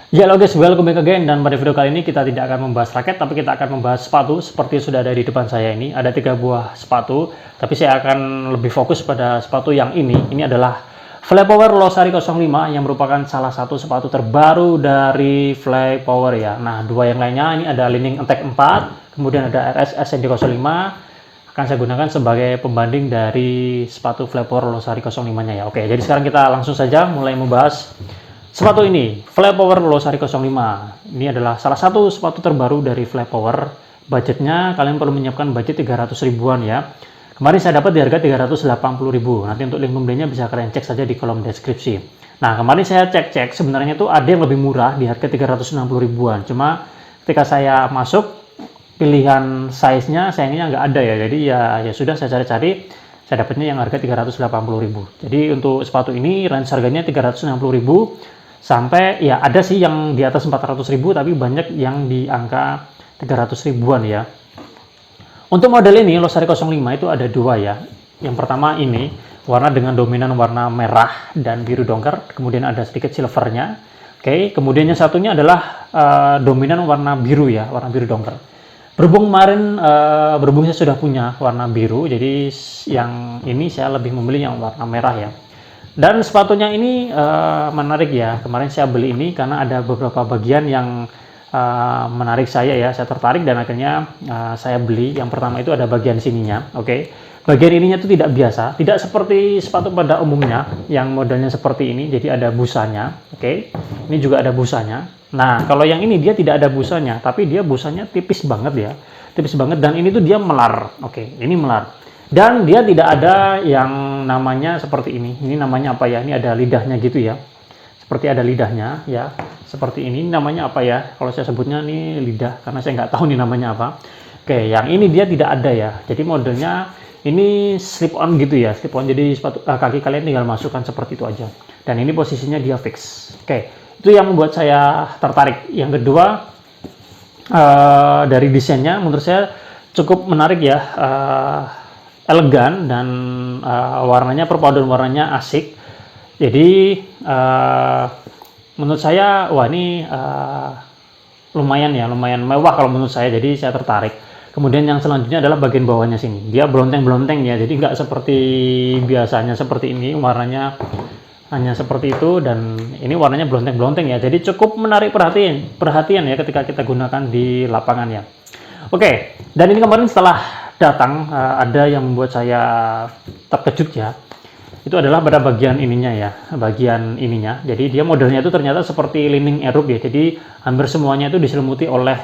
Ya, halo guys, welcome back again. Dan pada video kali ini kita tidak akan membahas raket, tapi kita akan membahas sepatu seperti sudah ada di depan saya ini. Ada 3 buah sepatu, tapi saya akan lebih fokus pada sepatu yang ini. Ini adalah Flypower Losari 05 yang merupakan salah satu sepatu terbaru dari Flypower ya. Nah, dua yang lainnya ini ada Li-Ning Attack 4, kemudian ada RS SND 05 akan saya gunakan sebagai pembanding dari sepatu Flypower Losari 05-nya ya. Oke, jadi sekarang kita langsung saja mulai membahas sepatu ini, Flypower Losari 05. Ini adalah salah satu sepatu terbaru dari Flypower. Budgetnya kalian perlu menyiapkan budget 300 ribuan ya. Kemarin saya dapat di harga 380 ribu. Nanti untuk link pembelinya bisa kalian cek saja di kolom deskripsi. Nah, kemarin saya cek-cek sebenarnya itu ada yang lebih murah di harga 360 ribuan. Cuma ketika saya masuk pilihan size-nya sayangnya nggak ada ya. Jadi ya sudah saya cari-cari, saya dapatnya yang harga 380 ribu. Jadi untuk sepatu ini range harganya 360 ribu. Sampai ya ada sih yang di atas 400 ribu, tapi banyak yang di angka 300 ribuan ya. Untuk model ini Losari 05 itu ada dua ya. Yang pertama ini warna dengan dominan warna merah dan biru dongker, kemudian ada sedikit silvernya. Oke, kemudian yang satunya adalah dominan warna biru ya, warna biru dongker. Berhubung kemarin berhubung saya sudah punya warna biru, jadi yang ini saya lebih memilih yang warna merah ya. Dan sepatunya ini menarik ya. Kemarin saya beli ini karena ada beberapa bagian yang menarik saya ya. Saya tertarik dan akhirnya saya beli. Yang pertama itu ada bagian sininya. Oke. Bagian ininya itu tidak biasa. Tidak seperti sepatu pada umumnya yang modelnya seperti ini. Jadi ada busanya. Oke. Ini juga ada busanya. Nah, kalau yang ini dia tidak ada busanya. Tapi dia busanya tipis banget ya. Tipis banget dan ini tuh dia melar. Oke. Ini melar. Dan dia tidak ada yang namanya seperti ini. Ini namanya apa ya? Ini ada lidahnya gitu ya. Seperti ada lidahnya ya. Seperti ini namanya apa ya? Kalau saya sebutnya ini lidah karena saya nggak tahu nih namanya apa. Oke, yang ini dia tidak ada ya. Jadi modelnya ini slip on gitu ya. Slip on, jadi sepatu kaki kalian tinggal masukkan seperti itu aja. Dan ini posisinya dia fix. Oke, itu yang membuat saya tertarik. Yang kedua dari desainnya menurut saya cukup menarik ya. Elegan dan warnanya, perpaduan warnanya asik. Jadi menurut saya wah ini lumayan ya, lumayan mewah kalau menurut saya. Jadi saya tertarik. Kemudian yang selanjutnya adalah bagian bawahnya sini. Dia belonteng-belonteng ya. Jadi nggak seperti biasanya seperti ini, warnanya hanya seperti itu, dan ini warnanya belonteng-belonteng ya. Jadi cukup menarik perhatian ya ketika kita gunakan di lapangan ya. Oke, dan ini kemarin setelah datang ada yang membuat saya terkejut ya. Itu adalah pada bagian ininya ya, bagian ininya. Jadi dia modelnya itu ternyata seperti Li-Ning Aerobe ya. Jadi hampir semuanya itu diselimuti oleh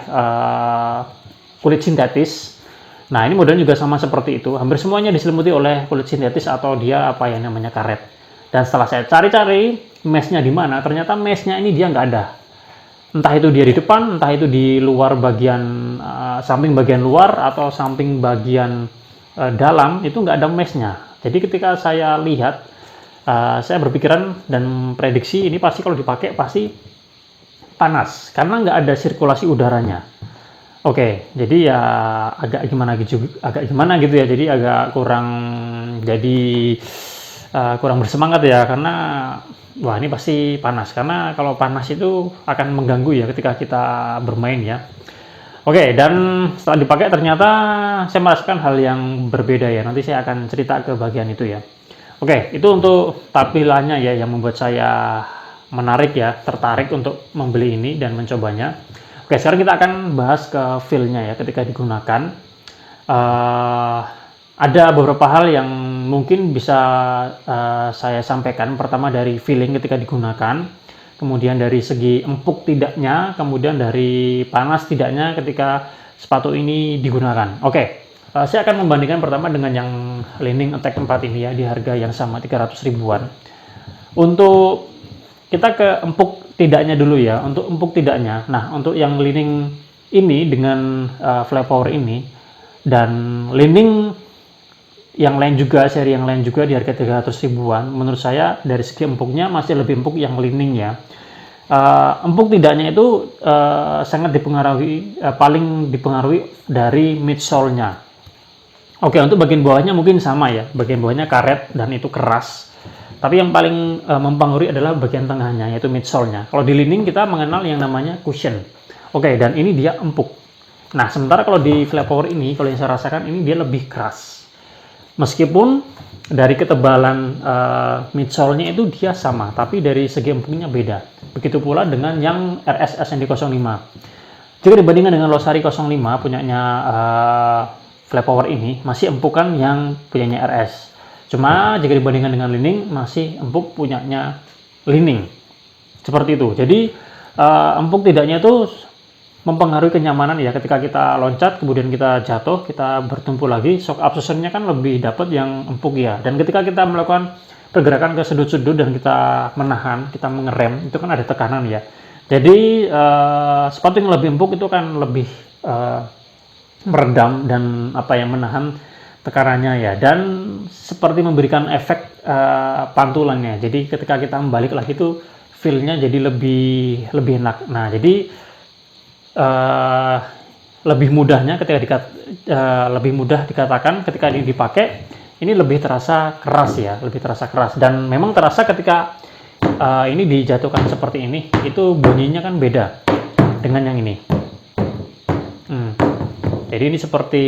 kulit sintetis. Nah, ini modelnya juga sama seperti itu. Hampir semuanya diselimuti oleh kulit sintetis atau dia apa ya namanya, karet. Dan setelah saya cari-cari meshnya di mana, ternyata meshnya ini dia nggak ada. Entah itu dia di depan, entah itu di luar bagian samping bagian luar atau samping bagian dalam, itu nggak ada meshnya. Jadi ketika saya lihat, saya berpikiran dan prediksi ini pasti kalau dipakai pasti panas karena nggak ada sirkulasi udaranya. Oke, jadi ya agak gimana gitu ya. Jadi agak kurang bersemangat ya karena wah ini pasti panas, karena kalau panas itu akan mengganggu ya ketika kita bermain ya. Oke, dan setelah dipakai ternyata saya merasakan hal yang berbeda ya. Nanti saya akan cerita ke bagian itu ya. Oke, itu untuk tampilannya ya yang membuat saya menarik ya, tertarik untuk membeli ini dan mencobanya. Oke, sekarang kita akan bahas ke feel-nya ya ketika digunakan. Ada beberapa hal yang mungkin bisa saya sampaikan. Pertama dari feeling ketika digunakan, kemudian dari segi empuk tidaknya, kemudian dari panas tidaknya ketika sepatu ini digunakan. Oke, saya akan membandingkan pertama dengan yang Li-Ning Attack 4 ini ya, di harga yang sama 300 ribuan. Untuk kita ke empuk tidaknya dulu ya. Untuk empuk tidaknya, nah untuk yang Li-Ning ini dengan Flypower ini dan Li-Ning yang lain juga, seri yang lain juga di harga 300 ribuan, menurut saya dari segi empuknya masih lebih empuk yang Li-Ning ya. Empuk tidaknya itu sangat dipengaruhi, paling dipengaruhi dari midsole-nya. Oke, untuk bagian bawahnya mungkin sama ya, bagian bawahnya karet dan itu keras. Tapi yang paling mempengaruhi adalah bagian tengahnya, yaitu midsole-nya. Kalau di Li-Ning kita mengenal yang namanya cushion. Oke, dan ini dia empuk. Nah, sementara kalau di Flypower ini, kalau yang saya rasakan ini dia lebih keras. Meskipun dari ketebalan midsole-nya itu dia sama, tapi dari segi empuknya beda. Begitu pula dengan yang RS SND05. Jika dibandingkan dengan Losari 05 punyanya Flypower ini, masih empukan yang punyanya RS. Cuma jika dibandingkan dengan Li-Ning, masih empuk punyanya Li-Ning. Seperti itu. Jadi empuk tidaknya itu mempengaruhi kenyamanan ya. Ketika kita loncat, kemudian kita jatuh, kita bertumpu lagi, shock absorption-nya kan lebih dapat yang empuk ya. Dan ketika kita melakukan pergerakan ke sudut-sudut dan kita menahan, kita mengerem, itu kan ada tekanan ya. Jadi sepatu yang lebih empuk itu kan lebih meredam dan menahan tekanannya ya, dan seperti memberikan efek pantulannya. Jadi ketika kita membalik lagi itu feel-nya jadi lebih enak. Nah, jadi lebih mudahnya lebih mudah dikatakan ketika ini dipakai, ini lebih terasa keras ya, lebih terasa keras, dan memang terasa ketika ini dijatuhkan seperti ini, itu bunyinya kan beda dengan yang ini. Jadi ini seperti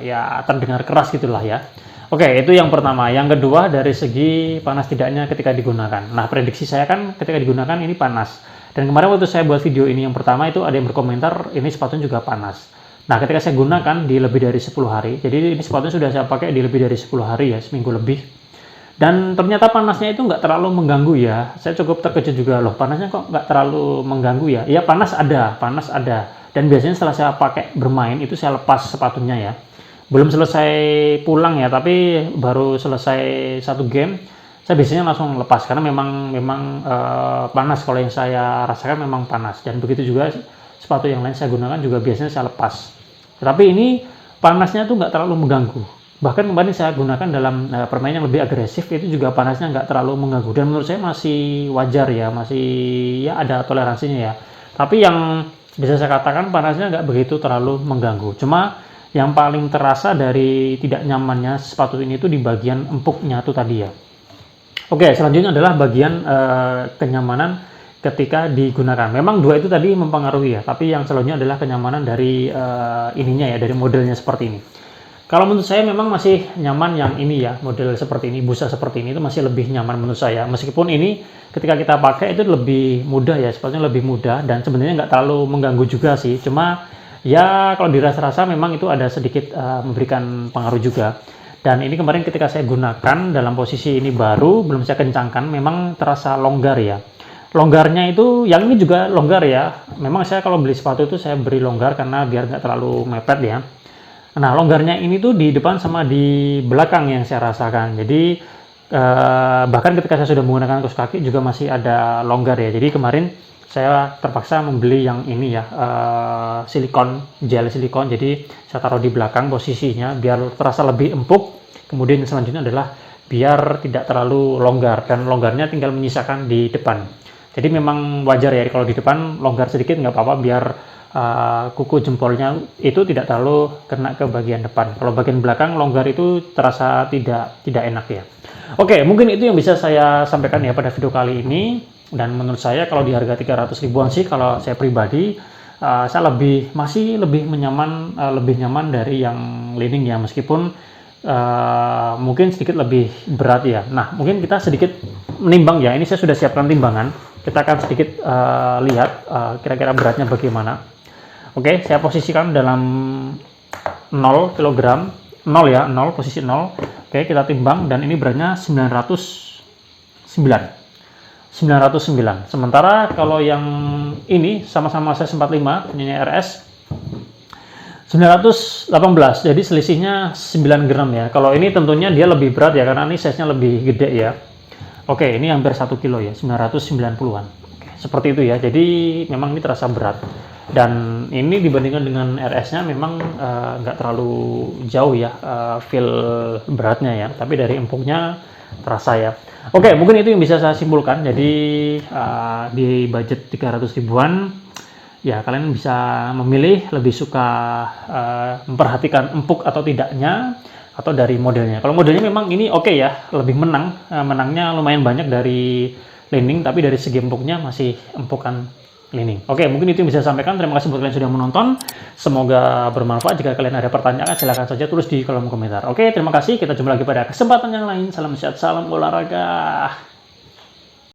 ya terdengar keras gitulah ya. Oke, itu yang pertama. Yang kedua dari segi panas tidaknya ketika digunakan. Nah, prediksi saya kan ketika digunakan ini panas. Dan kemarin waktu saya buat video ini yang pertama itu ada yang berkomentar ini sepatunya juga panas. Nah, ketika saya gunakan di lebih dari 10 hari, jadi ini sepatunya sudah saya pakai di lebih dari 10 hari ya, seminggu lebih. Dan ternyata panasnya itu nggak terlalu mengganggu ya. Saya cukup terkejut juga, loh panasnya kok nggak terlalu mengganggu ya. Iya, panas ada. Dan biasanya setelah saya pakai bermain itu saya lepas sepatunya ya. Belum selesai pulang ya, tapi baru selesai satu game, saya biasanya langsung lepas karena memang panas. Kalau yang saya rasakan memang panas, dan begitu juga sepatu yang lain saya gunakan juga biasanya saya lepas. Tetapi ini panasnya tuh nggak terlalu mengganggu. Bahkan kemarin saya gunakan dalam permainan yang lebih agresif, itu juga panasnya nggak terlalu mengganggu. Dan menurut saya masih wajar ya, masih ya ada toleransinya ya. Tapi yang bisa saya katakan panasnya nggak begitu terlalu mengganggu. Cuma yang paling terasa dari tidak nyamannya sepatu ini itu di bagian empuknya tuh tadi ya. Oke, selanjutnya adalah bagian kenyamanan ketika digunakan. Memang dua itu tadi mempengaruhi ya, tapi yang selanjutnya adalah kenyamanan dari ininya ya, dari modelnya seperti ini. Kalau menurut saya memang masih nyaman yang ini ya, model seperti ini, busa seperti ini itu masih lebih nyaman menurut saya. Meskipun ini ketika kita pakai itu lebih mudah ya, sepatunya lebih mudah, dan sebenarnya nggak terlalu mengganggu juga sih. Cuma ya kalau dirasa-rasa memang itu ada sedikit memberikan pengaruh juga. Dan ini kemarin ketika saya gunakan dalam posisi ini baru, belum saya kencangkan, memang terasa longgar ya. Longgarnya itu, yang ini juga longgar ya. Memang saya kalau beli sepatu itu saya beri longgar karena biar nggak terlalu mepet ya. Nah, longgarnya ini tuh di depan sama di belakang yang saya rasakan. Jadi bahkan ketika saya sudah menggunakan kaos kaki juga masih ada longgar ya. Jadi kemarin saya terpaksa membeli yang ini ya, gel silikon. Jadi saya taruh di belakang posisinya biar terasa lebih empuk. Kemudian selanjutnya adalah biar tidak terlalu longgar, dan longgarnya tinggal menyisakan di depan. Jadi memang wajar ya kalau di depan longgar sedikit nggak apa-apa, biar kuku jempolnya itu tidak terlalu kena ke bagian depan. Kalau bagian belakang longgar itu terasa tidak enak ya. Oke, mungkin itu yang bisa saya sampaikan ya pada video kali ini. Dan menurut saya kalau di harga 300 ribuan sih, kalau saya pribadi saya masih lebih nyaman dari yang Li-Ning ya, meskipun mungkin sedikit lebih berat ya. Nah, mungkin kita sedikit menimbang ya. Ini saya sudah siapkan timbangan. Kita akan sedikit lihat kira-kira beratnya bagaimana. Oke, saya posisikan dalam 0 kg, 0 ya, 0, posisi 0. Oke, kita timbang, dan ini beratnya 909. Sementara kalau yang ini sama-sama size 45, punyanya RS, 918. Jadi selisihnya 9 gram ya. Kalau ini tentunya dia lebih berat ya, karena ini size-nya lebih gede ya. Oke, ini hampir 1 kilo ya, 990-an. Oke, seperti itu ya. Jadi memang ini terasa berat. Dan ini dibandingkan dengan RS-nya memang nggak terlalu jauh ya feel beratnya ya. Tapi dari empuknya terasa ya. Oke, mungkin itu yang bisa saya simpulkan. Jadi di budget 300 ribuan ya, kalian bisa memilih lebih suka memperhatikan empuk atau tidaknya, atau dari modelnya. Kalau modelnya memang ini oke ya, lebih menang, menangnya lumayan banyak dari Li-Ning, tapi dari segi empuknya masih empukan Li-Ning. Oke, mungkin itu yang bisa saya sampaikan. Terima kasih buat kalian sudah menonton. Semoga bermanfaat. Jika kalian ada pertanyaan, silahkan saja tulis di kolom komentar. Oke, terima kasih. Kita jumpa lagi pada kesempatan yang lain. Salam sehat, salam olahraga.